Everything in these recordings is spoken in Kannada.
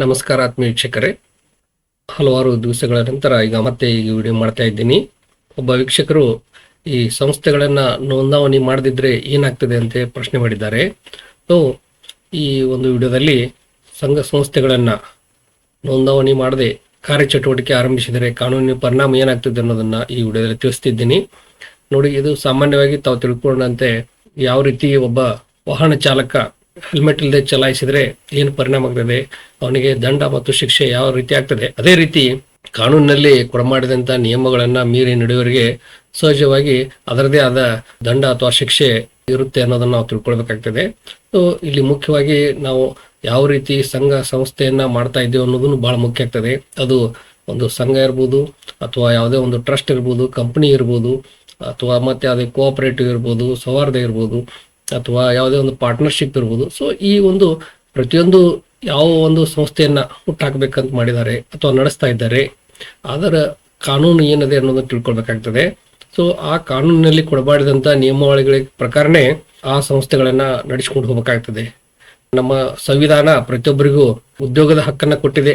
ನಮಸ್ಕಾರ ಆತ್ಮೀಯ ವೀಕ್ಷಕರೇ, ಹಲವಾರು ದಿವಸಗಳ ನಂತರ ಈಗ ಮತ್ತೆ ಈ ವಿಡಿಯೋ ಮಾಡ್ತಾ ಇದ್ದೀನಿ. ಒಬ್ಬ ವೀಕ್ಷಕರು ಈ ಸಂಸ್ಥೆಗಳನ್ನು ನೋಂದಣಿ ಮಾಡದಿದ್ದರೆ ಏನಾಗ್ತದೆ ಅಂತ ಪ್ರಶ್ನೆ ಮಾಡಿದ್ದಾರೆ. ಸೊ ಈ ಒಂದು ವಿಡಿಯೋದಲ್ಲಿ ಸಂಘ ಸಂಸ್ಥೆಗಳನ್ನು ನೋಂದಣಿ ಮಾಡದೆ ಕಾರ್ಯಚಟುವಟಿಕೆ ಆರಂಭಿಸಿದರೆ ಕಾನೂನಿನ ಪರಿಣಾಮ ಏನಾಗ್ತದೆ ಅನ್ನೋದನ್ನು ಈ ವಿಡಿಯೋದಲ್ಲಿ ತಿಳಿಸ್ತಿದ್ದೀನಿ. ನೋಡಿ, ಇದು ಸಾಮಾನ್ಯವಾಗಿ ತಾವು ತಿಳ್ಕೊಂಡಂತೆ ಯಾವ ರೀತಿ ಒಬ್ಬ ವಾಹನ ಚಾಲಕ ಹೆಲ್ಮೆಟ್ ಇಲ್ಲದೆ ಚಲಾಯಿಸಿದರೆ ಏನು ಪರಿಣಾಮ ಆಗ್ತದೆ, ಅವನಿಗೆ ದಂಡ ಮತ್ತು ಶಿಕ್ಷೆ ಯಾವ ರೀತಿ ಆಗ್ತದೆ, ಅದೇ ರೀತಿ ಕಾನೂನಿನಲ್ಲಿ ಕೊಡಮಾಡಿದಂಥ ನಿಯಮಗಳನ್ನು ಮೀರಿ ನಡೆಯುವವರಿಗೆ ಸಹಜವಾಗಿ ಅದರದೇ ಆದ ದಂಡ ಅಥವಾ ಶಿಕ್ಷೆ ಇರುತ್ತೆ ಅನ್ನೋದನ್ನು ನಾವು ತಿಳ್ಕೊಳ್ಬೇಕಾಗ್ತದೆ. ಸೊ ಇಲ್ಲಿ ಮುಖ್ಯವಾಗಿ ನಾವು ಯಾವ ರೀತಿ ಸಂಘ ಸಂಸ್ಥೆಯನ್ನ ಮಾಡ್ತಾ ಇದ್ದೇವೆ ಅನ್ನೋದನ್ನು ಬಹಳ ಮುಖ್ಯ ಆಗ್ತದೆ. ಅದು ಒಂದು ಸಂಘ ಇರ್ಬೋದು, ಅಥವಾ ಯಾವುದೇ ಒಂದು ಟ್ರಸ್ಟ್ ಇರ್ಬೋದು, ಕಂಪನಿ ಇರ್ಬೋದು, ಅಥವಾ ಮತ್ತೆ ಯಾವುದೇ ಕೋಆಪರೇಟಿವ್ ಇರ್ಬೋದು, ಸೌಹಾರ್ದ ಇರ್ಬೋದು, ಅಥವಾ ಯಾವುದೇ ಒಂದು ಪಾರ್ಟ್ನರ್ಶಿಪ್ ಇರ್ಬೋದು. ಸೊ ಈ ಒಂದು ಪ್ರತಿಯೊಂದು ಯಾವ ಒಂದು ಸಂಸ್ಥೆಯನ್ನ ಹುಟ್ಟಾಕಬೇಕಂತ ಮಾಡಿದ್ದಾರೆ ಅಥವಾ ನಡೆಸ್ತಾ ಇದ್ದಾರೆ, ಅದರ ಕಾನೂನು ಏನಿದೆ ಅನ್ನೋದನ್ನು ತಿಳ್ಕೊಳ್ಬೇಕಾಗ್ತದೆ. ಸೊ ಆ ಕಾನೂನಿನಲ್ಲಿ ಕೊಡಬಾಡಿದಂಥ ನಿಯಮಾವಳಿಗಳ ಪ್ರಕಾರನೇ ಆ ಸಂಸ್ಥೆಗಳನ್ನ ನಡೆಸ್ಕೊಂಡು ಹೋಗಬೇಕಾಗ್ತದೆ. ನಮ್ಮ ಸಂವಿಧಾನ ಪ್ರತಿಯೊಬ್ಬರಿಗೂ ಉದ್ಯೋಗದ ಹಕ್ಕನ್ನ ಕೊಟ್ಟಿದೆ.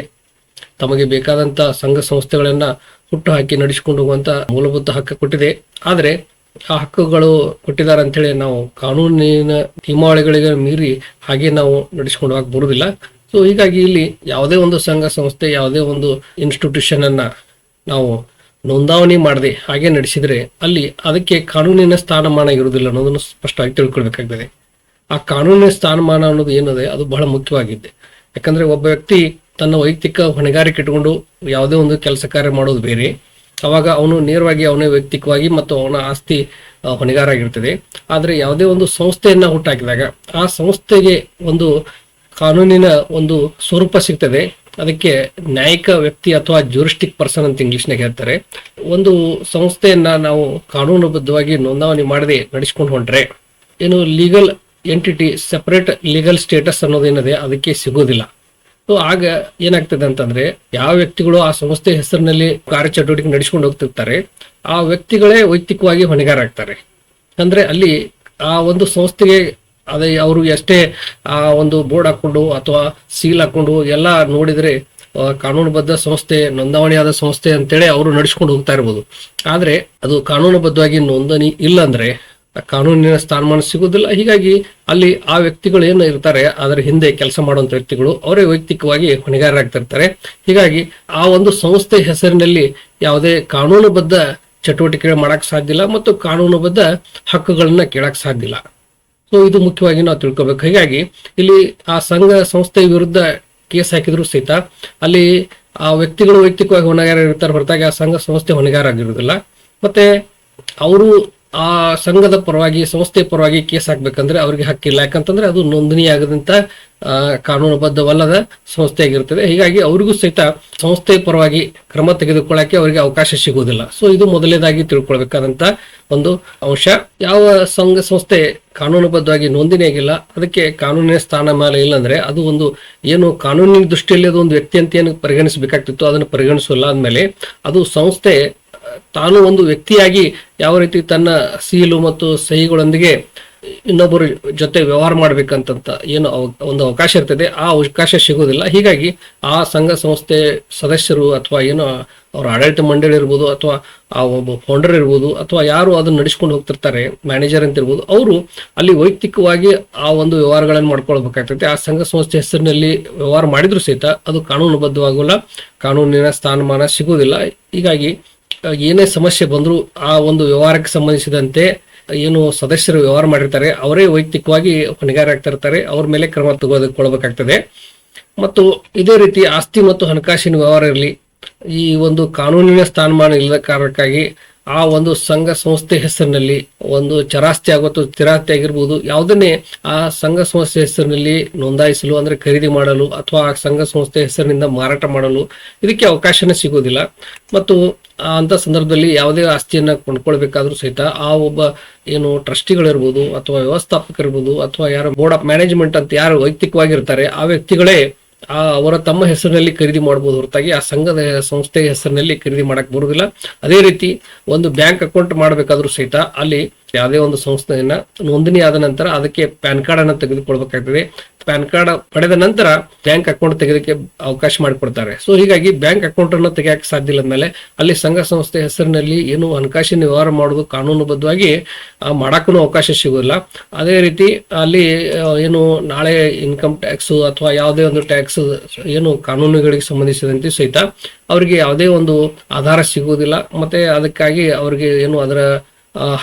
ತಮಗೆ ಬೇಕಾದಂತ ಸಂಘ ಸಂಸ್ಥೆಗಳನ್ನ ಹುಟ್ಟು ಹಾಕಿ ನಡೆಸಿಕೊಂಡು ಹೋಗುವಂತ ಮೂಲಭೂತ ಹಕ್ಕು ಕೊಟ್ಟಿದೆ. ಆದರೆ ಆ ಹಕ್ಕುಗಳು ಕೊಟ್ಟಿದ್ದಾರೆ ಅಂತೇಳಿ ನಾವು ಕಾನೂನಿನ ನಿಯಮಾವಳಿಗಳಿಗೆ ಮೀರಿ ಹಾಗೆ ನಾವು ನಡೆಸಿಕೊಂಡು ಹೋಗಕ್ಕೆ ಬರುವುದಿಲ್ಲ. ಸೊ ಹೀಗಾಗಿ ಇಲ್ಲಿ ಯಾವುದೇ ಒಂದು ಸಂಘ ಸಂಸ್ಥೆ, ಯಾವುದೇ ಒಂದು ಇನ್ಸ್ಟಿಟ್ಯೂಷನ್ ಅನ್ನ ನಾವು ನೋಂದಣಿ ಮಾಡದೆ ಹಾಗೆ ನಡೆಸಿದ್ರೆ ಅಲ್ಲಿ ಅದಕ್ಕೆ ಕಾನೂನಿನ ಸ್ಥಾನಮಾನ ಇರುವುದಿಲ್ಲ ಅನ್ನೋದನ್ನು ಸ್ಪಷ್ಟವಾಗಿ ತಿಳ್ಕೊಳ್ಬೇಕಾಗ್ತದೆ. ಆ ಕಾನೂನಿನ ಸ್ಥಾನಮಾನ ಅನ್ನೋದು ಏನಿದೆ ಅದು ಬಹಳ ಮುಖ್ಯವಾಗಿದೆ. ಯಾಕಂದ್ರೆ ಒಬ್ಬ ವ್ಯಕ್ತಿ ತನ್ನ ವೈಯಕ್ತಿಕ ಹೊಣೆಗಾರಿಕೆ ಇಟ್ಕೊಂಡು ಯಾವುದೇ ಒಂದು ಕೆಲಸ ಕಾರ್ಯ ಮಾಡೋದು ಬೇರೆ. ಅವಾಗ ಅವನು ನೇರವಾಗಿ ಅವನೇ ವೈಯಕ್ತಿಕವಾಗಿ ಮತ್ತು ಅವನ ಆಸ್ತಿ ಹೊಣೆಗಾರ ಆಗಿರ್ತದೆ. ಆದರೆ ಯಾವುದೇ ಒಂದು ಸಂಸ್ಥೆಯನ್ನ ಹುಟ್ಟಾಕಿದಾಗ ಆ ಸಂಸ್ಥೆಗೆ ಒಂದು ಕಾನೂನಿನ ಒಂದು ಸ್ವರೂಪ ಸಿಗ್ತದೆ. ಅದಕ್ಕೆ ನ್ಯಾಯಿಕ ವ್ಯಕ್ತಿ ಅಥವಾ ಜ್ಯೂರಿಸ್ಟಿಕ್ ಪರ್ಸನ್ ಅಂತ ಇಂಗ್ಲಿಷ್ನಾಗ ಹೇಳ್ತಾರೆ. ಒಂದು ಸಂಸ್ಥೆಯನ್ನ ನಾವು ಕಾನೂನುಬದ್ಧವಾಗಿ ನೋಂದಣಿ ಮಾಡದೆ ನಡೆಸ್ಕೊಂಡು ಹೊಂಟ್ರೆ ಏನು legal entity, separate legal status ಅನ್ನೋದೇನಿದೆ ಅದಕ್ಕೆ ಸಿಗೋದಿಲ್ಲ. ಸೊ ಆಗ ಏನಾಗ್ತದೆ ಅಂತಂದ್ರೆ ಯಾವ ವ್ಯಕ್ತಿಗಳು ಆ ಸಂಸ್ಥೆ ಹೆಸರಿನಲ್ಲಿ ಕಾರ್ಯಚಟುವಟಿಕೆ ನಡೆಸ್ಕೊಂಡು ಹೋಗ್ತಿರ್ತಾರೆ ಆ ವ್ಯಕ್ತಿಗಳೇ ವೈಯಕ್ತಿಕವಾಗಿ ಹೊಣೆಗಾರ ಆಗ್ತಾರೆ. ಅಂದ್ರೆ ಅಲ್ಲಿ ಆ ಒಂದು ಸಂಸ್ಥೆಗೆ ಅದೇ ಅವರು ಎಷ್ಟೇ ಆ ಒಂದು ಬೋರ್ಡ್ ಹಾಕೊಂಡು ಅಥವಾ ಸೀಲ್ ಹಾಕೊಂಡು ಎಲ್ಲ ನೋಡಿದ್ರೆ ಕಾನೂನುಬದ್ಧ ಸಂಸ್ಥೆ, ನೋಂದಣಿಯಾದ ಸಂಸ್ಥೆ ಅಂತೇಳಿ ಅವರು ನಡೆಸ್ಕೊಂಡು ಹೋಗ್ತಾ ಇರ್ಬೋದು. ಆದ್ರೆ ಅದು ಕಾನೂನುಬದ್ಧವಾಗಿ ನೋಂದಣಿ ಇಲ್ಲ ಅಂದ್ರೆ ಕಾನೂನಿನ ಸ್ಥಾನಮಾನ ಸಿಗುವುದಿಲ್ಲ. ಹೀಗಾಗಿ ಅಲ್ಲಿ ಆ ವ್ಯಕ್ತಿಗಳು ಏನು ಇರ್ತಾರೆ ಅದರ ಹಿಂದೆ ಕೆಲಸ ಮಾಡುವಂತ ವ್ಯಕ್ತಿಗಳು ಅವರೇ ವೈಯಕ್ತಿಕವಾಗಿ ಹೊಣೆಗಾರರಾಗ್ತಿರ್ತಾರೆ. ಹೀಗಾಗಿ ಆ ಒಂದು ಸಂಸ್ಥೆ ಹೆಸರಿನಲ್ಲಿ ಯಾವುದೇ ಕಾನೂನುಬದ್ಧ ಚಟುವಟಿಕೆ ಮಾಡಕ್ ಸಾಧ್ಯ ಇಲ್ಲ ಮತ್ತು ಕಾನೂನುಬದ್ಧ ಹಕ್ಕುಗಳನ್ನ ಕೇಳಕ್ ಸಾಧ್ಯ ಇಲ್ಲ. ಸೊ ಇದು ಮುಖ್ಯವಾಗಿ ನಾವು ತಿಳ್ಕೊಬೇಕು. ಹೀಗಾಗಿ ಇಲ್ಲಿ ಆ ಸಂಘ ಸಂಸ್ಥೆ ವಿರುದ್ಧ ಕೇಸ್ ಹಾಕಿದ್ರು ಸಹಿತ ಅಲ್ಲಿ ಆ ವ್ಯಕ್ತಿಗಳು ವೈಯಕ್ತಿಕವಾಗಿ ಹೊಣೆಗಾರ ಇರ್ತಾರೆ ಹೊರತಾಗಿ ಆ ಸಂಘ ಸಂಸ್ಥೆ ಹೊಣೆಗಾರ ಆಗಿರುವುದಿಲ್ಲ. ಮತ್ತೆ ಅವರು ಆ ಸಂಘದ ಪರವಾಗಿ, ಸಂಸ್ಥೆ ಪರವಾಗಿ ಕೇಸ್ ಹಾಕ್ಬೇಕಂದ್ರೆ ಅವ್ರಿಗೆ ಹಕ್ಕಿಲ್ಲ. ಯಾಕಂತಂದ್ರೆ ಅದು ನೋಂದಣಿಯಾಗದಂತ ಕಾನೂನುಬದ್ಧವಲ್ಲದ ಸಂಸ್ಥೆ ಆಗಿರ್ತದೆ. ಹೀಗಾಗಿ ಅವರಿಗೂ ಸಹಿತ ಸಂಸ್ಥೆ ಪರವಾಗಿ ಕ್ರಮ ತೆಗೆದುಕೊಳ್ಳಕ್ಕೆ ಅವರಿಗೆ ಅವಕಾಶ ಸಿಗುವುದಿಲ್ಲ. ಸೊ ಇದು ಮೊದಲನೇದಾಗಿ ತಿಳ್ಕೊಳ್ಬೇಕಾದಂತ ಒಂದು ಅಂಶ. ಯಾವ ಸಂಘ ಸಂಸ್ಥೆ ಕಾನೂನುಬದ್ಧವಾಗಿ ನೋಂದಣಿ ಆಗಿಲ್ಲ, ಅದಕ್ಕೆ ಕಾನೂನಿನ ಸ್ಥಾನಮಾನ ಇಲ್ಲ ಅಂದ್ರೆ ಅದು ಒಂದು ಏನು ಕಾನೂನಿನ ದೃಷ್ಟಿಯಲ್ಲಿ ಅದು ಒಂದು ವ್ಯಕ್ತಿ ಅಂತ ಏನು ಪರಿಗಣಿಸಬೇಕಾಗ್ತಿತ್ತು ಅದನ್ನು ಪರಿಗಣಿಸಲ್ಲ. ಅಂದ್ಮೇಲೆ ಅದು ಸಂಸ್ಥೆ ತಾನು ಒಂದು ವ್ಯಕ್ತಿಯಾಗಿ ಯಾವ ರೀತಿ ತನ್ನ ಸೀಲು ಮತ್ತು ಸಹಿಗಳೊಂದಿಗೆ ಇನ್ನೊಬ್ಬರ ಜೊತೆ ವ್ಯವಹಾರ ಮಾಡ್ಬೇಕಂತ ಏನು ಒಂದು ಅವಕಾಶ ಇರ್ತದೆ, ಆ ಅವಕಾಶ ಸಿಗೋದಿಲ್ಲ. ಹೀಗಾಗಿ ಆ ಸಂಘ ಸಂಸ್ಥೆ ಸದಸ್ಯರು ಅಥವಾ ಏನೋ ಅವ್ರ ಆಡಳಿತ ಮಂಡಳಿ ಇರ್ಬೋದು, ಅಥವಾ ಆ ಒಬ್ಬ ಫೌಂಡರ್ ಇರ್ಬೋದು, ಅಥವಾ ಯಾರು ಅದನ್ನ ನಡೆಸ್ಕೊಂಡು ಹೋಗ್ತಿರ್ತಾರೆ, ಮ್ಯಾನೇಜರ್ ಅಂತ ಇರ್ಬೋದು, ಅವರು ಅಲ್ಲಿ ವೈಯಕ್ತಿಕವಾಗಿ ಆ ಒಂದು ವ್ಯವಹಾರಗಳನ್ನು ಮಾಡ್ಕೊಳ್ಬೇಕಾಗ್ತದೆ. ಆ ಸಂಘ ಸಂಸ್ಥೆ ಹೆಸರಿನಲ್ಲಿ ವ್ಯವಹಾರ ಮಾಡಿದ್ರು ಸಹಿತ ಅದು ಕಾನೂನುಬದ್ಧವಾಗಲ್ಲ, ಕಾನೂನಿನ ಸ್ಥಾನಮಾನ ಸಿಗುವುದಿಲ್ಲ. ಹೀಗಾಗಿ ಏನೇ ಸಮಸ್ಯೆ ಬಂದರೂ ಆ ಒಂದು ವ್ಯವಹಾರಕ್ಕೆ ಸಂಬಂಧಿಸಿದಂತೆ ಏನು ಸದಸ್ಯರು ವ್ಯವಹಾರ ಮಾಡಿರ್ತಾರೆ ಅವರೇ ವೈಯಕ್ತಿಕವಾಗಿ ಹೊಣೆಗಾರ ಆಗ್ತಿರ್ತಾರೆ. ಅವ್ರ ಮೇಲೆ ಕ್ರಮ ತೆಗೆದುಕೊಳ್ಬೇಕಾಗ್ತದೆ. ಮತ್ತು ಇದೇ ರೀತಿ ಆಸ್ತಿ ಮತ್ತು ಹಣಕಾಸಿನ ವ್ಯವಹಾರ ಇರಲಿ, ಈ ಒಂದು ಕಾನೂನಿನ ಸ್ಥಾನಮಾನ ಇಲ್ಲದ ಕಾರಣಕ್ಕಾಗಿ ಆ ಒಂದು ಸಂಘ ಸಂಸ್ಥೆ ಹೆಸರಿನಲ್ಲಿ ಒಂದು ಚರಾಸ್ತಿ ಆಗುತ್ತೋ ಸ್ಥಿರಾಸ್ತಿ ಆಗಿರ್ಬೋದು, ಯಾವುದನ್ನೇ ಆ ಸಂಘ ಸಂಸ್ಥೆ ಹೆಸರಿನಲ್ಲಿ ನೋಂದಾಯಿಸಲು ಅಂದ್ರೆ ಖರೀದಿ ಮಾಡಲು ಅಥವಾ ಆ ಸಂಘ ಸಂಸ್ಥೆ ಹೆಸರಿನಿಂದ ಮಾರಾಟ ಮಾಡಲು ಇದಕ್ಕೆ ಅವಕಾಶನೇ ಸಿಗೋದಿಲ್ಲ. ಮತ್ತು ಅಂತ ಸಂದರ್ಭದಲ್ಲಿ ಯಾವುದೇ ಆಸ್ತಿಯನ್ನ ಕೊಂಡ್ಕೊಳ್ಬೇಕಾದ್ರೂ ಸಹಿತ ಆ ಒಬ್ಬ ಏನು ಟ್ರಸ್ಟಿಗಳಿರ್ಬೋದು, ಅಥವಾ ವ್ಯವಸ್ಥಾಪಕರಿರ್ಬೋದು, ಅಥವಾ ಯಾರು ಬೋರ್ಡ್ ಆಫ್ ಮ್ಯಾನೇಜ್ಮೆಂಟ್ ಅಂತ ಯಾರು ವೈಯಕ್ತಿಕವಾಗಿರ್ತಾರೆ ಆ ವ್ಯಕ್ತಿಗಳೇ ಅವರ ತಮ್ಮ ಹೆಸರಿನಲ್ಲಿ ಖರೀದಿ ಮಾಡಬಹುದು ಹೊರತಾಗಿ ಆ ಸಂಘದ ಸಂಸ್ಥೆಯ ಹೆಸರಿನಲ್ಲಿ ಖರೀದಿ ಮಾಡಕ್ ಬರುವುದಿಲ್ಲ. ಅದೇ ರೀತಿ ಒಂದು ಬ್ಯಾಂಕ್ ಅಕೌಂಟ್ ಮಾಡಬೇಕಾದ್ರೂ ಸಹಿತ ಅಲ್ಲಿ ಯಾವುದೇ ಒಂದು ಸಂಸ್ಥೆಯನ್ನ ನೋಂದಣಿ ಆದ ನಂತರ ಅದಕ್ಕೆ ಪ್ಯಾನ್ ಕಾರ್ಡ್ ಅನ್ನು ತೆಗೆದುಕೊಳ್ಬೇಕಾಗ್ತದೆ. ಪ್ಯಾನ್ ಕಾರ್ಡ್ ಪಡೆದ ನಂತರ ಬ್ಯಾಂಕ್ ಅಕೌಂಟ್ ತೆಗೆದಕ್ಕೆ ಅವಕಾಶ ಮಾಡಿಕೊಡ್ತಾರೆ. ಸೊ ಹೀಗಾಗಿ ಬ್ಯಾಂಕ್ ಅಕೌಂಟ್ ಅನ್ನು ತೆಗೆಯಕ್ಕೆ ಸಾಧ್ಯ ಇಲ್ಲ ಮೇಲೆ ಅಲ್ಲಿ ಸಂಘ ಸಂಸ್ಥೆ ಹೆಸರಿನಲ್ಲಿ ಏನು ಹಣಕಾಸಿನ ವ್ಯವಹಾರ ಮಾಡೋದು ಕಾನೂನುಬದ್ಧವಾಗಿ ಮಾಡಕ್ಕೂ ಅವಕಾಶ ಸಿಗೋದಿಲ್ಲ. ಅದೇ ರೀತಿ ಅಲ್ಲಿ ಏನು ನಾಳೆ ಇನ್ಕಮ್ ಟ್ಯಾಕ್ಸ್ ಅಥವಾ ಯಾವುದೇ ಒಂದು ಟ್ಯಾಕ್ಸ್ ಏನು ಕಾನೂನುಗಳಿಗೆ ಸಂಬಂಧಿಸಿದಂತೆ ಸಹಿತ ಅವರಿಗೆ ಯಾವುದೇ ಒಂದು ಆಧಾರ ಸಿಗುವುದಿಲ್ಲ. ಮತ್ತೆ ಅದಕ್ಕಾಗಿ ಅವರಿಗೆ ಏನು ಅದರ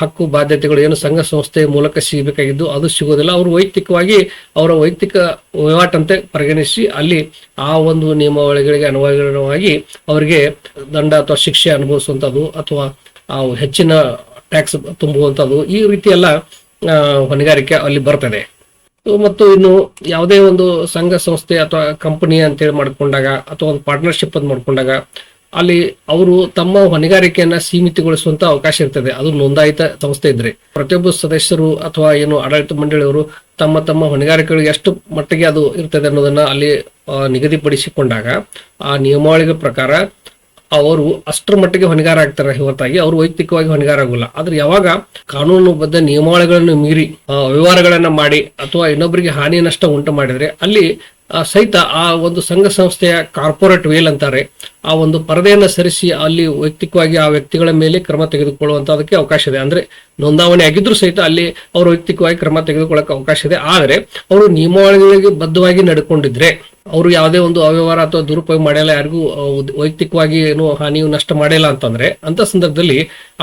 ಹಕ್ಕು ಬಾಧ್ಯತೆಗಳು ಏನು ಸಂಘ ಸಂಸ್ಥೆ ಮೂಲಕ ಸಿಗಬೇಕಾಗಿದ್ದು ಅದು ಸಿಗೋದಿಲ್ಲ. ಅವರು ವೈಯಕ್ತಿಕವಾಗಿ ಅವರ ವೈಯಕ್ತಿಕ ವಹಿವಾಟಂತೆ ಪರಿಗಣಿಸಿ ಅಲ್ಲಿ ಆ ಒಂದು ನಿಯಮಾವಳಿಗಳಿಗೆ ಅನ್ವಯವಾಗಿ ಅವರಿಗೆ ದಂಡ ಅಥವಾ ಶಿಕ್ಷೆ ಅನುಭವಿಸುವಂಥದ್ದು ಅಥವಾ ಹೆಚ್ಚಿನ ಟ್ಯಾಕ್ಸ್ ತುಂಬುವಂಥದ್ದು ಈ ರೀತಿ ಎಲ್ಲ ಹೊಣೆಗಾರಿಕೆ ಅಲ್ಲಿ ಬರ್ತದೆ. ಮತ್ತು ಇನ್ನು ಯಾವುದೇ ಒಂದು ಸಂಘ ಸಂಸ್ಥೆ ಅಥವಾ ಕಂಪನಿ ಅಂತೇಳಿ ಮಾಡ್ಕೊಂಡಾಗ ಅಥವಾ ಒಂದು ಪಾರ್ಟ್ನರ್ಶಿಪ್ ಅಂತ ಮಾಡ್ಕೊಂಡಾಗ ಅಲ್ಲಿ ಅವರು ತಮ್ಮ ಹೊಣೆಗಾರಿಕೆಯನ್ನ ಸೀಮಿತಗೊಳಿಸುವಂತ ಅವಕಾಶ ಇರ್ತದೆ. ಅದು ನೋಂದಾಯಿತ ಸಂಸ್ಥೆ ಇದ್ರೆ ಪ್ರತಿಯೊಬ್ಬ ಸದಸ್ಯರು ಅಥವಾ ಏನು ಆಡಳಿತ ಮಂಡಳಿಯವರು ತಮ್ಮ ತಮ್ಮ ಹೊಣೆಗಾರಿಕೆಗಳಿಗೆ ಎಷ್ಟು ಮಟ್ಟಿಗೆ ಅದು ಇರ್ತದೆ ಅನ್ನೋದನ್ನ ಅಲ್ಲಿ ನಿಗದಿಪಡಿಸಿಕೊಂಡಾಗ ಆ ನಿಯಮಾವಳಿಗಳ ಪ್ರಕಾರ ಅವರು ಅಷ್ಟರ ಮಟ್ಟಿಗೆ ಹೊಣೆಗಾರ ಆಗ್ತಾರೆ ಹೊರತಾಗಿ ಅವರು ವೈಯಕ್ತಿಕವಾಗಿ ಹೊಣೆಗಾರ ಆಗೋಲ್ಲ. ಆದ್ರೆ ಯಾವಾಗ ಕಾನೂನುಬದ್ಧ ನಿಯಮಾವಳಿಗಳನ್ನು ಮೀರಿ ವ್ಯವಹಾರಗಳನ್ನ ಮಾಡಿ ಅಥವಾ ಇನ್ನೊಬ್ಬರಿಗೆ ಹಾನಿ ನಷ್ಟ ಉಂಟು ಮಾಡಿದ್ರೆ ಅಲ್ಲಿ ಸಹಿತ ಆ ಒಂದು ಸಂಘ ಸಂಸ್ಥೆಯ ಕಾರ್ಪೊರೇಟ್ ವೇಲ್ ಅಂತಾರೆ ಆ ಒಂದು ಪರದೆಯನ್ನ ಸರಿಸಿ ಅಲ್ಲಿ ವೈಯಕ್ತಿಕವಾಗಿ ಆ ವ್ಯಕ್ತಿಗಳ ಮೇಲೆ ಕ್ರಮ ತೆಗೆದುಕೊಳ್ಳುವಂತದಕ್ಕೆ ಅವಕಾಶ ಇದೆ. ಅಂದ್ರೆ ನೋಂದಾವಣೆ ಆಗಿದ್ರು ಸಹಿತ ಅಲ್ಲಿ ಅವರು ವೈಯಕ್ತಿಕವಾಗಿ ಕ್ರಮ ತೆಗೆದುಕೊಳ್ಳಕ್ಕೆ ಅವಕಾಶ ಇದೆ. ಆದರೆ ಅವರು ನಿಯಮಾವಳಿಗಳಿಗೆ ಬದ್ಧವಾಗಿ ನಡ್ಕೊಂಡಿದ್ರೆ ಅವರು ಯಾವುದೇ ಒಂದು ಅವ್ಯವಹಾರ ಅಥವಾ ದುರುಪಯೋಗ ಮಾಡಿಲ್ಲ, ಯಾರಿಗೂ ವೈಯಕ್ತಿಕವಾಗಿ ಏನು ಹಾನಿಯು ನಷ್ಟ ಮಾಡಿಲ್ಲ ಅಂತಂದ್ರೆ ಅಂತ ಸಂದರ್ಭದಲ್ಲಿ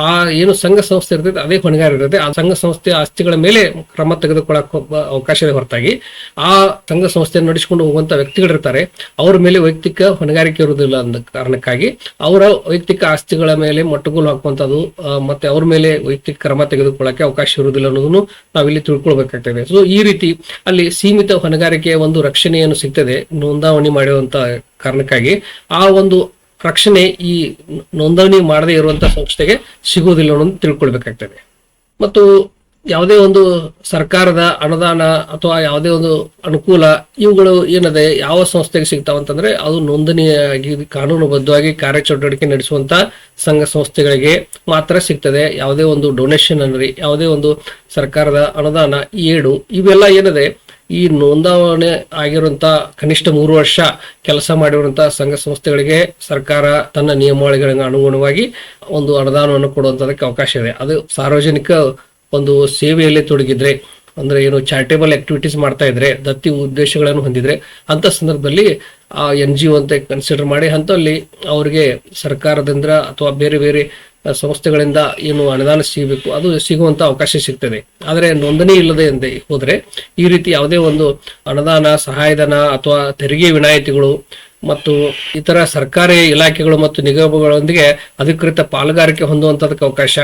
ಆ ಏನು ಸಂಘ ಸಂಸ್ಥೆ ಇರ್ತದೆ ಅದೇ ಹೊಣೆಗಾರ ಇರ್ತದೆ. ಆ ಸಂಘ ಸಂಸ್ಥೆಯ ಆಸ್ತಿಗಳ ಮೇಲೆ ಕ್ರಮ ತೆಗೆದುಕೊಳ್ಳಕ್ಕೆ ಅವಕಾಶ ಇದೆ ಹೊರತಾಗಿ ಆ ಸಂಘ ಸಂಸ್ಥೆಯನ್ನು ನಡೆಸಿಕೊಂಡು ಹೋಗುವಂತ ವ್ಯಕ್ತಿಗಳಿರ್ತಾರೆ ಅವ್ರ ಮೇಲೆ ವೈಯಕ್ತಿಕ ಹೊಣೆಗಾರಿಕೆ ಇರುವುದಿಲ್ಲ ಅಂದ ಕಾರಣಕ್ಕಾಗಿ ಅವರ ವೈಯಕ್ತಿಕ ಆಸ್ತಿಗಳ ಮೇಲೆ ಮೊಟ್ಟುಗೋಲು ಹಾಕುವಂಥದ್ದು ಮತ್ತೆ ಅವ್ರ ಮೇಲೆ ವೈಯಕ್ತಿಕ ಕ್ರಮ ತೆಗೆದುಕೊಳ್ಳಕ್ಕೆ ಅವಕಾಶ ಇರುವುದಿಲ್ಲ ಅನ್ನೋದನ್ನು ನಾವಿಲ್ಲಿ ತಿಳ್ಕೊಳ್ಬೇಕಾಗ್ತದೆ. ಸೊ ಈ ರೀತಿ ಅಲ್ಲಿ ಸೀಮಿತ ಹೊಣೆಗಾರಿಕೆಯ ಒಂದು ರಕ್ಷಣೆಯನ್ನು ಸಿಗ್ತದೆ ನೋಂದಾವಣಿ ಮಾಡುವಂತ ಕಾರಣಕ್ಕಾಗಿ ಆ ಒಂದು ರಕ್ಷಣೆ ಈ ನೋಂದಣಿ ಮಾಡದೇ ಇರುವಂತಹ ಸಂಸ್ಥೆಗೆ ಸಿಗುವುದಿಲ್ಲ ಅನ್ನೋದು ತಿಳ್ಕೊಳ್ಬೇಕಾಗ್ತದೆ. ಮತ್ತು ಯಾವುದೇ ಒಂದು ಸರ್ಕಾರದ ಅನುದಾನ ಅಥವಾ ಯಾವುದೇ ಒಂದು ಅನುಕೂಲ ಇವುಗಳು ಏನದೆ ಯಾವ ಸಂಸ್ಥೆಗೆ ಸಿಗ್ತಾವಂತಂದ್ರೆ ಅದು ನೋಂದಣಿಯಾಗಿ ಕಾನೂನುಬದ್ಧವಾಗಿ ಕಾರ್ಯಚಟುವಟಿಕೆ ನಡೆಸುವಂತ ಸಂಘ ಸಂಸ್ಥೆಗಳಿಗೆ ಮಾತ್ರ ಸಿಗ್ತದೆ. ಯಾವುದೇ ಒಂದು ಡೊನೇಷನ್ ಅಂದ್ರೆ ಯಾವುದೇ ಒಂದು ಸರ್ಕಾರದ ಅನುದಾನ ಏಡು ಇವೆಲ್ಲ ಏನದೆ ಈ ನೋಂದಾವಣೆ ಆಗಿರುವಂತ ಕನಿಷ್ಠ 3 ವರ್ಷ ಕೆಲಸ ಮಾಡಿರುವಂತಹ ಸಂಘ ಸಂಸ್ಥೆಗಳಿಗೆ ಸರ್ಕಾರ ತನ್ನ ನಿಯಮಾವಳಿಗಳಿಗೆ ಅನುಗುಣವಾಗಿ ಒಂದು ಅನುದಾನವನ್ನು ಕೊಡುವಂತದಕ್ಕೆ ಅವಕಾಶ ಇದೆ. ಅದು ಸಾರ್ವಜನಿಕ ಒಂದು ಸೇವೆಯಲ್ಲಿ ತೊಡಗಿದ್ರೆ ಅಂದ್ರೆ ಏನು ಚಾರಿಟೇಬಲ್ ಆಕ್ಟಿವಿಟೀಸ್ ಮಾಡ್ತಾ ಇದ್ರೆ ದತ್ತಿ ಉದ್ದೇಶಗಳನ್ನು ಹೊಂದಿದ್ರೆ ಅಂತ ಸಂದರ್ಭದಲ್ಲಿ ಆ NGO ಅಂತ ಕನ್ಸಿಡರ್ ಮಾಡಿ ಅಂತಲ್ಲಿ ಅವರಿಗೆ ಸರ್ಕಾರದಿಂದ ಅಥವಾ ಬೇರೆ ಬೇರೆ ಸಂಸ್ಥೆಗಳಿಂದ ಏನು ಅನುದಾನ ಸಿಗಬೇಕು ಅದು ಸಿಗುವಂತ ಅವಕಾಶ ಸಿಗ್ತದೆ. ಆದರೆ ನೋಂದಣಿ ಇಲ್ಲದೆ ಎಂದೇ ಹೋದ್ರೆ ಈ ರೀತಿ ಯಾವುದೇ ಒಂದು ಅನುದಾನ ಸಹಾಯಧನ ಅಥವಾ ತೆರಿಗೆ ವಿನಾಯಿತಿಗಳು ಮತ್ತು ಇತರ ಸರ್ಕಾರಿ ಇಲಾಖೆಗಳು ಮತ್ತು ನಿಗಮಗಳೊಂದಿಗೆ ಅಧಿಕೃತ ಪಾಲುಗಾರಿಕೆ ಹೊಂದುವಂತದಕ್ಕೆ ಅವಕಾಶ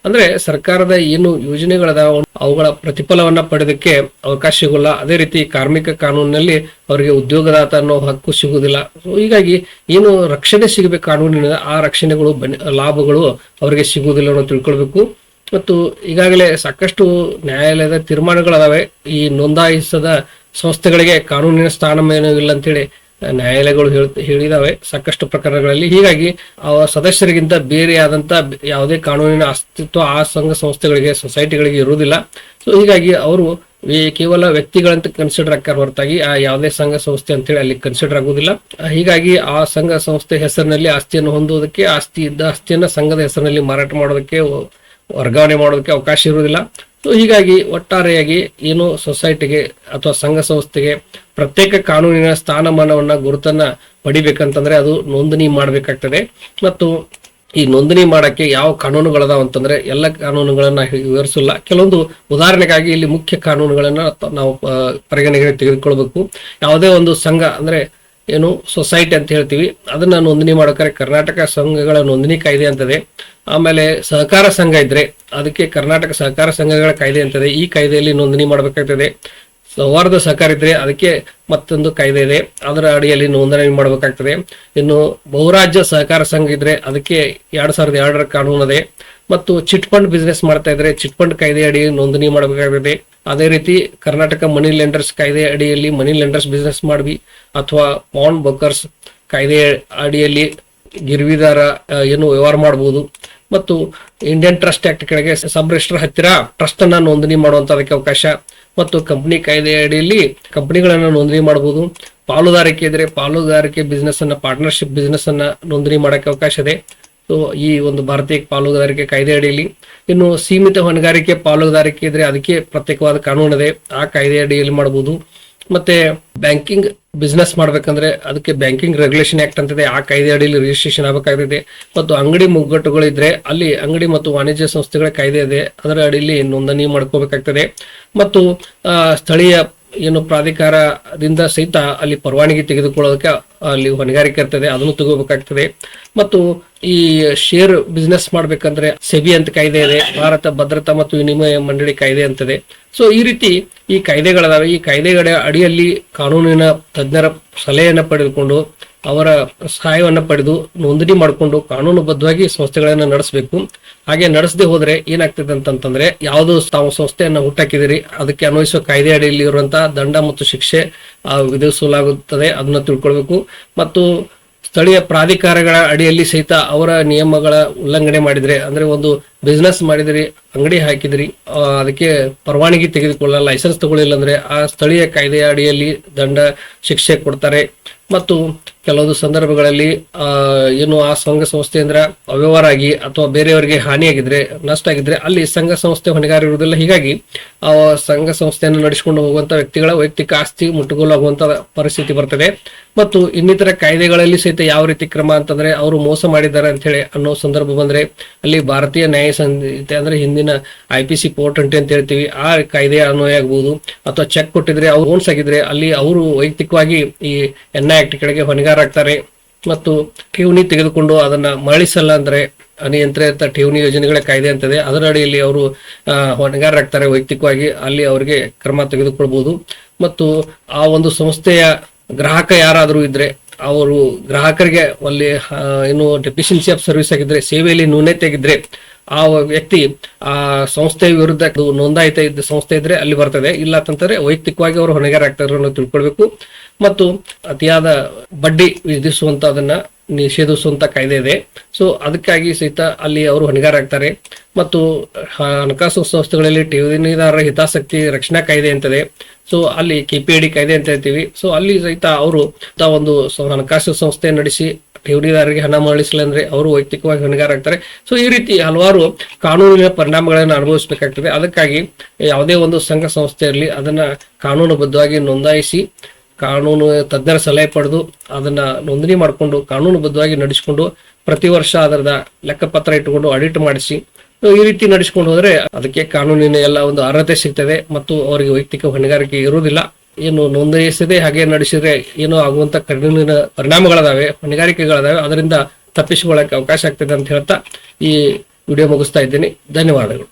ಅಂದ್ರೆ ಸರ್ಕಾರದ ಏನು ಯೋಜನೆಗಳದ ಅವುಗಳ ಪ್ರತಿಫಲವನ್ನ ಪಡೆದಕ್ಕೆ ಅವಕಾಶ ಸಿಗೋಲ್ಲ. ಅದೇ ರೀತಿ ಕಾರ್ಮಿಕ ಕಾನೂನಿನಲ್ಲಿ ಅವರಿಗೆ ಉದ್ಯೋಗದಾತ ಅನ್ನೋ ಹಕ್ಕು ಸಿಗುವುದಿಲ್ಲ. ಹೀಗಾಗಿ ಏನು ರಕ್ಷಣೆ ಸಿಗಬೇಕು ಕಾನೂನಿನ ಆ ರಕ್ಷಣೆಗಳು ಲಾಭಗಳು ಅವರಿಗೆ ಸಿಗುವುದಿಲ್ಲ ಅನ್ನೋ ತಿಳ್ಕೊಳ್ಬೇಕು. ಮತ್ತು ಈಗಾಗಲೇ ಸಾಕಷ್ಟು ನ್ಯಾಯಾಲಯದ ತೀರ್ಮಾನಗಳದಾವೆ ಈ ನೋಂದಾಯಿಸದ ಸಂಸ್ಥೆಗಳಿಗೆ ಕಾನೂನಿನ ಸ್ಥಾನಮಾನ ಇಲ್ಲ ಅಂತೇಳಿ ನ್ಯಾಯಾಲಯಗಳು ಹೇಳಿದಾವೆ ಸಾಕಷ್ಟು ಪ್ರಕರಣಗಳಲ್ಲಿ. ಹೀಗಾಗಿ ಸದಸ್ಯರಿಗಿಂತ ಬೇರೆ ಆದಂತ ಯಾವುದೇ ಕಾನೂನಿನ ಅಸ್ತಿತ್ವ ಆ ಸಂಘ ಸಂಸ್ಥೆಗಳಿಗೆ ಸೊಸೈಟಿಗಳಿಗೆ ಇರುವುದಿಲ್ಲ. ಸೊ ಹೀಗಾಗಿ ಅವರು ಕೇವಲ ವ್ಯಕ್ತಿಗಳಂತ ಕನ್ಸಿಡರ್ ಆಗ್ತಾರೆ ಹೊರತಾಗಿ ಆ ಯಾವುದೇ ಸಂಘ ಸಂಸ್ಥೆ ಅಂತೇಳಿ ಅಲ್ಲಿ ಕನ್ಸಿಡರ್ ಆಗುವುದಿಲ್ಲ. ಹೀಗಾಗಿ ಆ ಸಂಘ ಸಂಸ್ಥೆ ಹೆಸರಿನಲ್ಲಿ ಆಸ್ತಿಯನ್ನು ಹೊಂದುವುದಕ್ಕೆ ಆಸ್ತಿಯನ್ನ ಸಂಘದ ಹೆಸರಿನಲ್ಲಿ ಮಾರಾಟ ಮಾಡೋದಕ್ಕೆ ವರ್ಗಾವಣೆ ಮಾಡೋದಕ್ಕೆ ಅವಕಾಶ ಇರುವುದಿಲ್ಲ. ಸೊ ಹೀಗಾಗಿ ಒಟ್ಟಾರೆಯಾಗಿ ಏನು ಸೊಸೈಟಿಗೆ ಅಥವಾ ಸಂಘ ಸಂಸ್ಥೆಗೆ ಪ್ರತ್ಯೇಕ ಕಾನೂನಿನ ಸ್ಥಾನಮಾನವನ್ನ ಗುರುತನ್ನ ಪಡಿಬೇಕಂತಂದ್ರೆ ಅದು ನೋಂದಣಿ ಮಾಡ್ಬೇಕಾಗ್ತದೆ. ಮತ್ತು ಈ ನೋಂದಣಿ ಮಾಡಕ್ಕೆ ಯಾವ ಕಾನೂನುಗಳದಾವ ಅಂತಂದ್ರೆ ಎಲ್ಲ ಕಾನೂನುಗಳನ್ನ ವಿವರಿಸಲ್ಲ. ಕೆಲವೊಂದು ಉದಾಹರಣೆಗಾಗಿ ಇಲ್ಲಿ ಮುಖ್ಯ ಕಾನೂನುಗಳನ್ನ ನಾವು ಪರಿಗಣನೆಗೆ ತೆಗೆದುಕೊಳ್ಬೇಕು. ಯಾವುದೇ ಒಂದು ಸಂಘ ಅಂದ್ರೆ ಏನು ಸೊಸೈಟಿ ಅಂತ ಹೇಳ್ತೀವಿ ಅದನ್ನ ನೋಂದಣಿ ಮಾಡೋಕೆ ಕರ್ನಾಟಕ ಸಂಘಗಳ ನೋಂದಣಿ ಕಾಯ್ದೆ ಅಂತದೆ. ಆಮೇಲೆ ಸಹಕಾರ ಸಂಘ ಇದ್ರೆ ಅದಕ್ಕೆ ಕರ್ನಾಟಕ ಸಹಕಾರ ಸಂಘಗಳ ಕಾಯ್ದೆ ಅಂತದೆ. ಈ ಕಾಯ್ದೆಯಲ್ಲಿ ನೋಂದಣಿ ಮಾಡಬೇಕಾಗ್ತದೆ. ಸೌಹಾರ್ದ ಸಹಕಾರ ಇದ್ರೆ ಅದಕ್ಕೆ ಮತ್ತೊಂದು ಕಾಯ್ದೆ ಇದೆ, ಅದರ ಅಡಿಯಲ್ಲಿ ನೋಂದಣಿ ಮಾಡಬೇಕಾಗ್ತದೆ. ಇನ್ನು ಬಹುರಾಜ್ಯ ಸಹಕಾರ ಸಂಘ ಇದ್ರೆ ಅದಕ್ಕೆ 2002 ಕಾನೂನು ಇದೆ. ಮತ್ತು ಚಿಟ್ ಫಂಡ್ ಬಿಸ್ನೆಸ್ ಮಾಡ್ತಾ ಇದ್ರೆ ಚಿಟ್ ಫಂಡ್ ಕಾಯ್ದೆ ಅಡಿ ನೋಂದಣಿ ಮಾಡಬೇಕಾಗಿದೆ. ಅದೇ ರೀತಿ ಕರ್ನಾಟಕ ಮನಿ ಲೆಂಡರ್ಸ್ ಕಾಯ್ದೆ ಅಡಿಯಲ್ಲಿ ಮನಿ ಲೆಂಡರ್ಸ್ ಬಿಸ್ನೆಸ್ ಮಾಡ್ವಿ ಅಥವಾ ಪಾನ್ ಬ್ರೋಕರ್ಸ್ ಕಾಯ್ದೆ ಅಡಿಯಲ್ಲಿ ಗಿರ್ವಿದಾರ ಏನು ವ್ಯವಹಾರ ಮಾಡಬಹುದು. ಮತ್ತು ಇಂಡಿಯನ್ ಟ್ರಸ್ಟ್ ಆಕ್ಟ್ ಕೆಳಗೆ ಸಬ್ ರಿಜಿಸ್ಟರ್ ಹತ್ತಿರ ಟ್ರಸ್ಟ್ ಅನ್ನ ನೋಂದಣಿ ಮಾಡುವಂತದಕ್ಕೆ ಅವಕಾಶ, ಮತ್ತು ಕಂಪನಿ ಕಾಯ್ದೆ ಅಡಿಯಲ್ಲಿ ಕಂಪನಿಗಳನ್ನ ನೋಂದಣಿ ಮಾಡಬಹುದು. ಪಾಲುದಾರಿಕೆ ಇದ್ರೆ ಪಾಲುದಾರಿಕೆ ಬಿಸ್ನೆಸ್ ಅನ್ನ, ಪಾರ್ಟ್ನರ್ಶಿಪ್ ಬಿಸ್ನೆಸ್ ಅನ್ನ ನೋಂದಣಿ ಮಾಡಕ್ಕೆ ಅವಕಾಶ ಇದೆ. ಸೊ ಈ ಒಂದು ಭಾರತೀಯ ಪಾಲುದಾರಿಕೆ ಕಾಯ್ದೆ ಅಡಿಯಲ್ಲಿ. ಇನ್ನು ಸೀಮಿತ ಹೊಣೆಗಾರಿಕೆ ಪಾಲುದಾರಿಕೆ ಇದ್ರೆ ಅದಕ್ಕೆ ಪ್ರತ್ಯೇಕವಾದ ಕಾನೂನಿದೆ, ಆ ಕಾಯ್ದೆ ಅಡಿಯಲ್ಲಿ ಮಾಡಬಹುದು. ಮತ್ತೆ ಬ್ಯಾಂಕಿಂಗ್ ಬಿಸ್ನೆಸ್ ಮಾಡ್ಬೇಕಂದ್ರೆ ಅದಕ್ಕೆ ಬ್ಯಾಂಕಿಂಗ್ ರೆಗ್ಯುಲೇಷನ್ ಆಕ್ಟ್ ಅಂತಿದೆ, ಆ ಕಾಯ್ದೆ ಅಡಿಯಲ್ಲಿ ರಿಜಿಸ್ಟ್ರೇಷನ್ ಆಗಬೇಕಾಗಿದೆ. ಮತ್ತು ಅಂಗಡಿ ಮುಗ್ಗಟ್ಟುಗಳಿದ್ರೆ ಅಲ್ಲಿ ಅಂಗಡಿ ಮತ್ತು ವಾಣಿಜ್ಯ ಸಂಸ್ಥೆಗಳ ಕಾಯ್ದೆ ಇದೆ, ಅದರ ಅಡಿಯಲ್ಲಿ ನೋಂದಣಿ ಮಾಡ್ಕೋಬೇಕಾಗ್ತದೆ. ಮತ್ತು ಸ್ಥಳೀಯ ಏನು ಪ್ರಾಧಿಕಾರದಿಂದ ಸಹಿತ ಅಲ್ಲಿ ಪರವಾನಗಿ ತೆಗೆದುಕೊಳ್ಳೋದಕ್ಕೆ ಅಲ್ಲಿ ಹೊಣೆಗಾರಿಕೆ ಇರ್ತದೆ, ಅದನ್ನು ತಗೋಬೇಕಾಗ್ತದೆ. ಮತ್ತು ಈ ಶೇರ್ ಬಿಸ್ನೆಸ್ ಮಾಡ್ಬೇಕಂದ್ರೆ ಸೆಬಿ ಅಂತ ಕಾಯ್ದೆ ಇದೆ, ಭಾರತ ಭದ್ರತಾ ಮತ್ತು ವಿನಿಮಯ ಮಂಡಳಿ ಕಾಯ್ದೆ ಅಂತದೆ. ಸೊ ಈ ರೀತಿ ಈ ಕಾಯ್ದೆಗಳದಾವೆ. ಈ ಕಾಯ್ದೆಗಳ ಅಡಿಯಲ್ಲಿ ಕಾನೂನಿನ ತಜ್ಞರ ಸಲಹೆಯನ್ನು ಪಡೆದುಕೊಂಡು ಅವರ ಸಹಾಯವನ್ನು ಪಡೆದು ನೋಂದಣಿ ಮಾಡಿಕೊಂಡು ಕಾನೂನುಬದ್ಧವಾಗಿ ಸಂಸ್ಥೆಗಳನ್ನು ನಡೆಸಬೇಕು. ಹಾಗೆ ನಡೆಸದೆ ಹೋದ್ರೆ ಏನಾಗ್ತದೆ ಅಂತಂದ್ರೆ, ಯಾವುದು ತಾವು ಸಂಸ್ಥೆಯನ್ನು ಹುಟ್ಟಾಕಿದಿರಿ ಅದಕ್ಕೆ ಅನ್ವಯಿಸುವ ಕಾಯ್ದೆ ಅಡಿಯಲ್ಲಿ ಇರುವಂತಹ ದಂಡ ಮತ್ತು ಶಿಕ್ಷೆ ವಿಧಿಸಲಾಗುತ್ತದೆ, ಅದನ್ನ ತಿಳ್ಕೊಳ್ಬೇಕು. ಮತ್ತು ಸ್ಥಳೀಯ ಪ್ರಾಧಿಕಾರಗಳ ಅಡಿಯಲ್ಲಿ ಸಹಿತ ಅವರ ನಿಯಮಗಳ ಉಲ್ಲಂಘನೆ ಮಾಡಿದ್ರೆ, ಅಂದ್ರೆ ಒಂದು ಬಿಸ್ನೆಸ್ ಮಾಡಿದ್ರಿ, ಅಂಗಡಿ ಹಾಕಿದ್ರಿ, ಅದಕ್ಕೆ ಪರವಾನಗಿ ತೆಗೆದುಕೊಳ್ಳಲ್ಲ, ಲೈಸೆನ್ಸ್ ತಗೊಳ್ಳಿಲ್ಲ ಅಂದ್ರೆ ಆ ಸ್ಥಳೀಯ ಕಾಯ್ದೆಯ ಅಡಿಯಲ್ಲಿ ದಂಡ ಶಿಕ್ಷೆ ಕೊಡ್ತಾರೆ. ಮತ್ತು ಕೆಲವೊಂದು ಸಂದರ್ಭಗಳಲ್ಲಿ ಏನು ಆ ಸಂಘ ಸಂಸ್ಥೆ ಅಂದ್ರೆ ಅವ್ಯವಹಾರ ಆಗಿ ಅಥವಾ ಬೇರೆಯವರಿಗೆ ಹಾನಿಯಾಗಿದ್ರೆ, ನಷ್ಟ ಆಗಿದ್ರೆ ಅಲ್ಲಿ ಸಂಘ ಸಂಸ್ಥೆ ಹೊಣೆಗಾರ ಇರುವುದಿಲ್ಲ. ಹೀಗಾಗಿ ಆ ಸಂಘ ಸಂಸ್ಥೆಯನ್ನು ನಡೆಸಿಕೊಂಡು ಹೋಗುವಂತ ವ್ಯಕ್ತಿಗಳ ವೈಯಕ್ತಿಕ ಆಸ್ತಿ ಮುಟ್ಟುಗೋಲಾಗುವಂತ ಪರಿಸ್ಥಿತಿ ಬರ್ತದೆ. ಮತ್ತು ಇನ್ನಿತರ ಕಾಯ್ದೆಗಳಲ್ಲಿ ಸಹಿತ ಯಾವ ರೀತಿ ಕ್ರಮ ಅಂತಂದ್ರೆ, ಅವರು ಮೋಸ ಮಾಡಿದ್ದಾರೆ ಅಂತ ಹೇಳಿ ಅನ್ನೋ ಸಂದರ್ಭ ಬಂದ್ರೆ ಅಲ್ಲಿ ಭಾರತೀಯ ನ್ಯಾಯ ಸಂಹಿತೆ ಅಂದ್ರೆ ಹಿಂದಿನ IPC 420 ಅಂತ ಹೇಳ್ತೀವಿ, ಆ ಕಾಯ್ದೆಯ ಅನ್ವಯ ಆಗಬಹುದು. ಅಥವಾ ಚೆಕ್ ಕೊಟ್ಟಿದ್ರೆ ಅವ್ರು ಓನ್ಸ್ ಆಗಿದ್ರೆ ಅಲ್ಲಿ ಅವರು ವೈಯಕ್ತಿಕವಾಗಿ ಈ NI ಆಕ್ಟ್ ಕೆಳಗೆ ಹೊಣೆಗಾರಾಗ್ತಾರೆ. ಮತ್ತು ಠೇವಣಿ ತೆಗೆದುಕೊಂಡು ಅದನ್ನ ಮರಳಿಸಲ್ಲ ಅಂದ್ರೆ ಅನಿಯಂತ್ರಿತ ಠೇವಣಿ ಯೋಜನೆಗಳ ಕಾಯ್ದೆ ಅಂತದೆ, ಅದರ ಅಡಿಯಲ್ಲಿ ಅವರು ಹೊಣೆಗಾರರಾಗ್ತಾರೆ ವೈಯಕ್ತಿಕವಾಗಿ, ಅಲ್ಲಿ ಅವರಿಗೆ ಕ್ರಮ ತೆಗೆದುಕೊಳ್ಬಹುದು. ಮತ್ತು ಆ ಒಂದು ಸಂಸ್ಥೆಯ ಗ್ರಾಹಕ ಯಾರಾದರೂ ಇದ್ರೆ ಅವರು ಗ್ರಾಹಕರಿಗೆ ಅಲ್ಲಿ ಏನು ಡೆಫಿಷಿಯನ್ಸಿ ಆಫ್ ಸರ್ವಿಸ್ ಆಗಿದ್ರೆ, ಸೇವೆಯಲ್ಲಿ ನ್ಯೂನತೆ ಆಗಿದ್ರೆ ಆ ವ್ಯಕ್ತಿ ಆ ಸಂಸ್ಥೆಯ ವಿರುದ್ಧ ನೋಂದಾಯಿತ ಇದ್ದ ಸಂಸ್ಥೆ ಇದ್ರೆ ಅಲ್ಲಿ ಬರ್ತದೆ, ಇಲ್ಲ ಅಂತಂದ್ರೆ ವೈಯಕ್ತಿಕವಾಗಿ ಅವರು ಹೊಣೆಗಾರಾಗ್ತಾರೆ ಅನ್ನೋದು ತಿಳ್ಕೊಳ್ಬೇಕು. ಮತ್ತು ಅತಿಯಾದ ಬಡ್ಡಿ ವಿಧಿಸುವಂತ ಅದನ್ನ ನಿಷೇಧಿಸುವಂತ ಕಾಯ್ದೆ ಇದೆ. ಸೊ ಅದಕ್ಕಾಗಿ ಸಹಿತ ಅಲ್ಲಿ ಅವರು ಹೊಣೆಗಾರಾಗ್ತಾರೆ. ಮತ್ತು ಹಣಕಾಸು ಸಂಸ್ಥೆಗಳಲ್ಲಿ ಠೇವಣಿದಾರರ ಹಿತಾಸಕ್ತಿ ರಕ್ಷಣಾ ಕಾಯ್ದೆ ಅಂತದೆ, ಸೊ ಅಲ್ಲಿ KPID ಕಾಯ್ದೆ ಅಂತ ಹೇಳ್ತೀವಿ. ಸೊ ಅಲ್ಲಿ ಸಹಿತ ಅವರು ಒಂದು ಹಣಕಾಸು ಸಂಸ್ಥೆ ನಡೆಸಿ ಠೇವಣಿದಾರರಿಗೆ ಹಣ ಮರಳಿಸಲ್ಲ ಅಂದ್ರೆ ಅವರು ವೈಯಕ್ತಿಕವಾಗಿ ಹೊಣೆಗಾರಾಗ್ತಾರೆ. ಸೊ ಈ ರೀತಿ ಹಲವಾರು ಕಾನೂನಿನ ಪರಿಣಾಮಗಳನ್ನು ಅನುಭವಿಸಬೇಕಾಗ್ತದೆ. ಅದಕ್ಕಾಗಿ ಯಾವುದೇ ಒಂದು ಸಂಘ ಸಂಸ್ಥೆ ಇರಲಿ ಅದನ್ನ ಕಾನೂನುಬದ್ಧವಾಗಿ ನೋಂದಾಯಿಸಿ ಕಾನೂನು ತಜ್ಞರ ಸಲಹೆ ಪಡೆದು ಅದನ್ನ ನೋಂದಣಿ ಮಾಡಿಕೊಂಡು ಕಾನೂನುಬದ್ಧವಾಗಿ ನಡೆಸಿಕೊಂಡು ಪ್ರತಿ ವರ್ಷ ಅದರದ ಲೆಕ್ಕಪತ್ರ ಇಟ್ಟುಕೊಂಡು ಆಡಿಟ್ ಮಾಡಿಸಿ ಈ ರೀತಿ ನಡೆಸಿಕೊಂಡು ಹೋದ್ರೆ ಅದಕ್ಕೆ ಕಾನೂನಿನ ಎಲ್ಲ ಒಂದು ಅರ್ಹತೆ ಸಿಗ್ತದೆ ಮತ್ತು ಅವರಿಗೆ ವೈಯಕ್ತಿಕ ಹೊಣೆಗಾರಿಕೆ ಇರುವುದಿಲ್ಲ. ಏನು ನೋಂದಣಿಸದೆ ಹಾಗೆ ನಡೆಸಿದ್ರೆ ಏನೋ ಆಗುವಂತ ಕಾನೂನಿನ ಪರಿಣಾಮಗಳದಾವೆ, ಹೊಣೆಗಾರಿಕೆಗಳದಾವೆ, ಅದರಿಂದ ತಪ್ಪಿಸಿಕೊಳ್ಳಕ್ಕೆ ಅವಕಾಶ ಆಗ್ತದೆ ಅಂತ ಹೇಳ್ತಾ ಈ ವಿಡಿಯೋ ಮುಗಿಸ್ತಾ ಇದ್ದೀನಿ. ಧನ್ಯವಾದಗಳು.